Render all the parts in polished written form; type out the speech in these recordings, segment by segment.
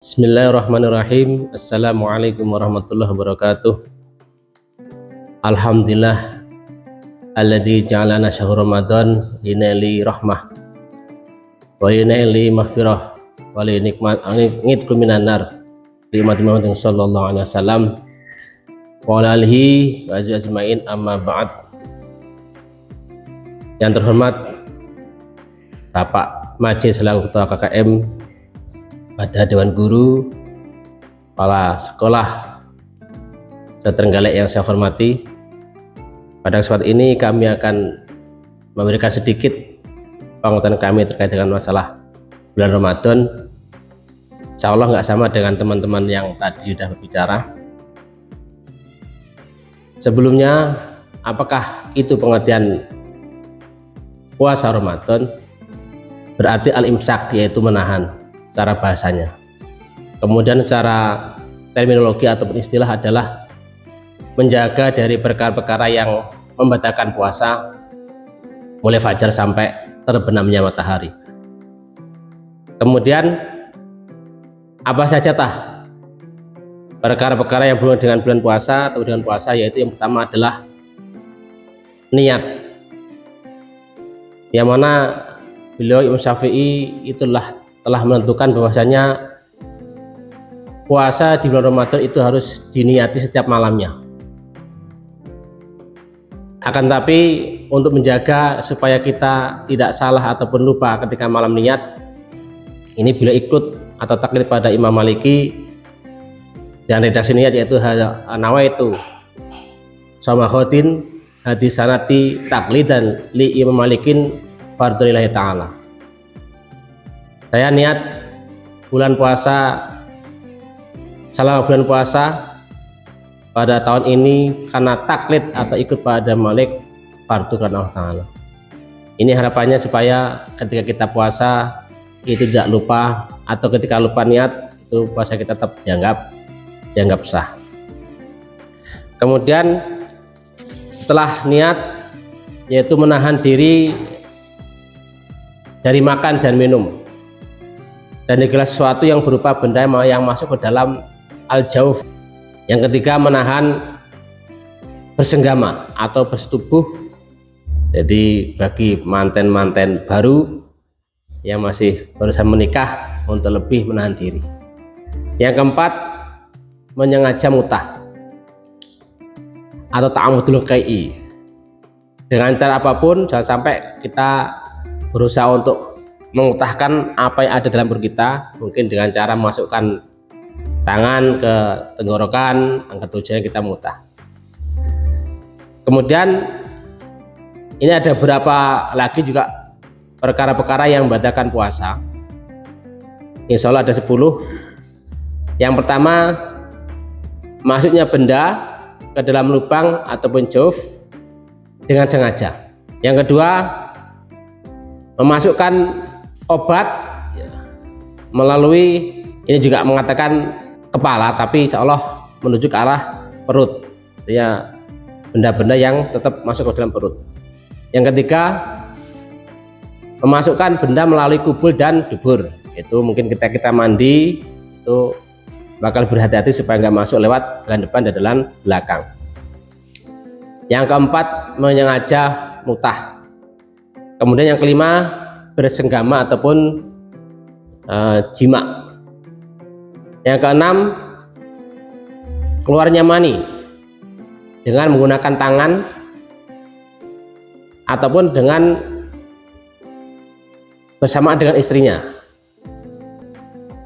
Bismillahirrahmanirrahim. Assalamualaikum warahmatullahi wabarakatuh. Alhamdulillah alladzi ja'alana syahr Ramadan linaili rahmah wa linaili maghfirah wa linikmat angitkum minan nar bi Muhammad sallallahu alaihi wasallam wa ala alihi wa azwajihi amma ba'd. Yang terhormat Bapak Majelis selaku Ketua KKM, pada Dewan Guru, kepala sekolah Setrenggalek yang saya hormati, pada kesempatan ini kami akan memberikan sedikit pengertian kami terkait dengan masalah bulan Ramadan. Insya Allah nggak sama dengan teman-teman yang tadi sudah berbicara. Sebelumnya, apakah itu pengertian puasa Ramadan? Berarti al-imsak, yaitu menahan secara bahasanya. Kemudian secara terminologi ataupun istilah adalah menjaga dari perkara-perkara yang membatalkan puasa mulai fajar sampai terbenamnya matahari. Kemudian apa saja perkara-perkara yang berhubungan dengan bulan puasa atau dengan puasa, yaitu yang pertama adalah niat, yang mana beliau Imam Syafi'i itulah telah menentukan bahwasanya puasa di bulan Ramadan itu harus diniati setiap malamnya. Akan tapi untuk menjaga supaya kita tidak salah ataupun lupa ketika malam niat, ini beliau ikut atau taklid pada Imam Maliki dan redaksi niat, yaitu nawaitu somakhotin hadis sanati taklidan li Imam Malikin fardhulillahi ta'ala. Saya niat bulan puasa, selama bulan puasa pada tahun ini karena taklid atau ikut pada Malik fardu karena Allah Ta'ala. Ini harapannya supaya ketika kita puasa itu tidak lupa, atau ketika lupa niat itu puasa kita tetap dianggap sah. Kemudian setelah niat, yaitu menahan diri dari makan dan minum dan segala sesuatu yang berupa benda yang masuk ke dalam al-jauf. Yang ketiga, menahan bersenggama atau bersetubuh. Jadi bagi manten-manten baru yang masih barusan menikah, untuk lebih menahan diri. Yang keempat, menyengaja mutah atau ta'amudul qai'i. Dengan cara apapun, jangan sampai kita berusaha untuk mengutahkan apa yang ada dalam perut kita, mungkin dengan cara memasukkan tangan ke tenggorokan, angkat tujuan kita mutah. Kemudian ini ada beberapa lagi juga perkara-perkara yang membatalkan puasa. Insya Allah ada 10. Yang pertama, masuknya benda ke dalam lubang ataupun jauf dengan sengaja. Yang kedua, memasukkan obat melalui, ini juga mengatakan kepala, tapi insya Allah menuju ke arah perut, ya, benda-benda yang tetap masuk ke dalam perut. Yang ketiga, memasukkan benda melalui kubul dan dubur. Itu mungkin kita mandi itu bakal berhati-hati supaya nggak masuk lewat jalan depan dan jalan belakang. Yang keempat, menyengaja mutah. Kemudian yang kelima, bersenggama ataupun jima. Yang keenam, keluarnya mani dengan menggunakan tangan ataupun dengan bersamaan dengan istrinya.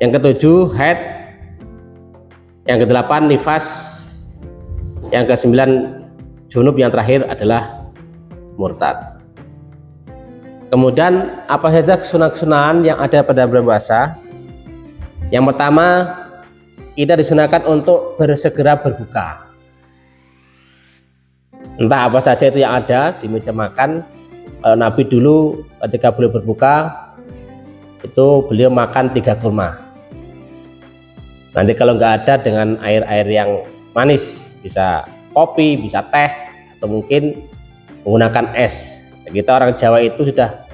Yang ketujuh, haid. Yang kedelapan, nifas. Yang kesembilan, junub. Yang terakhir adalah murtad. Kemudian apa saja kesunah-kesunahan yang ada pada bulan puasa? Yang pertama, kita disunahkan untuk bersegera berbuka. Entah apa saja itu yang ada di meja makan. Nabi dulu ketika beliau berbuka itu beliau makan 3 kurma. Nanti kalau nggak ada, dengan air-air yang manis, bisa kopi, bisa teh, atau mungkin menggunakan es. Kita orang Jawa itu sudah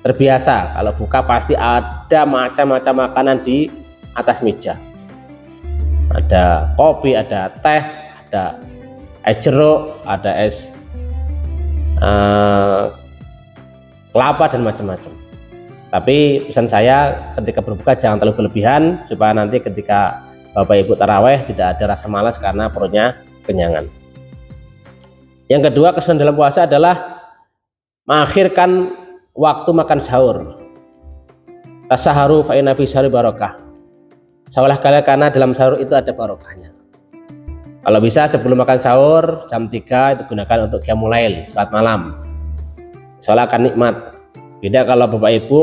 terbiasa kalau buka pasti ada macam-macam makanan di atas meja. Ada kopi, ada teh, ada es jeruk, ada es kelapa dan macam-macam. Tapi pesan saya ketika berbuka jangan terlalu berlebihan supaya nanti ketika Bapak Ibu taraweh tidak ada rasa malas karena perutnya kenyangan. Yang kedua, kesunahan dalam puasa adalah mengakhirkan waktu makan sahur. Tasaharu fa inna fi sahuri barokah. Sahurlah kalian karena dalam sahur itu ada barokahnya. Kalau bisa sebelum makan sahur jam 3 itu gunakan untuk qiyamul lail, salat malam. Soalnya akan nikmat. Beda kalau Bapak Ibu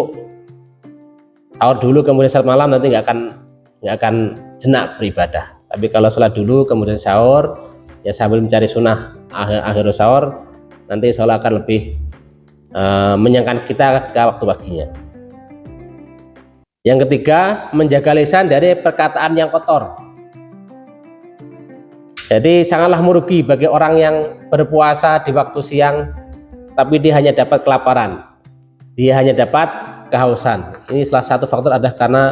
sahur dulu kemudian salat malam, nanti nggak akan jenak beribadah. Tapi kalau salat dulu kemudian sahur, ya sambil mencari sunnah akhir sahur, nanti sholat akan lebih menyenangkan kita ke waktu paginya. Yang ketiga, menjaga lisan dari perkataan yang kotor. Jadi sangatlah merugi bagi orang yang berpuasa di waktu siang tapi dia hanya dapat kelaparan, dia hanya dapat kehausan. Ini salah satu faktor adalah karena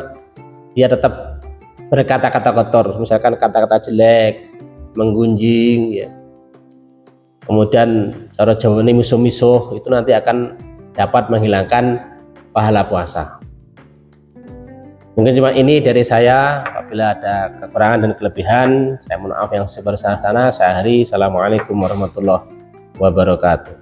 dia tetap berkata-kata kotor, misalkan kata-kata jelek, menggunjing, ya. Kemudian cara Jawa ini misuh-misuh, itu nanti akan dapat menghilangkan pahala puasa. Mungkin cuma ini dari saya. Apabila ada kekurangan dan kelebihan, saya mohon maaf yang sebesar-besarnya. Saya akhiri. Assalamualaikum warahmatullahi wabarakatuh.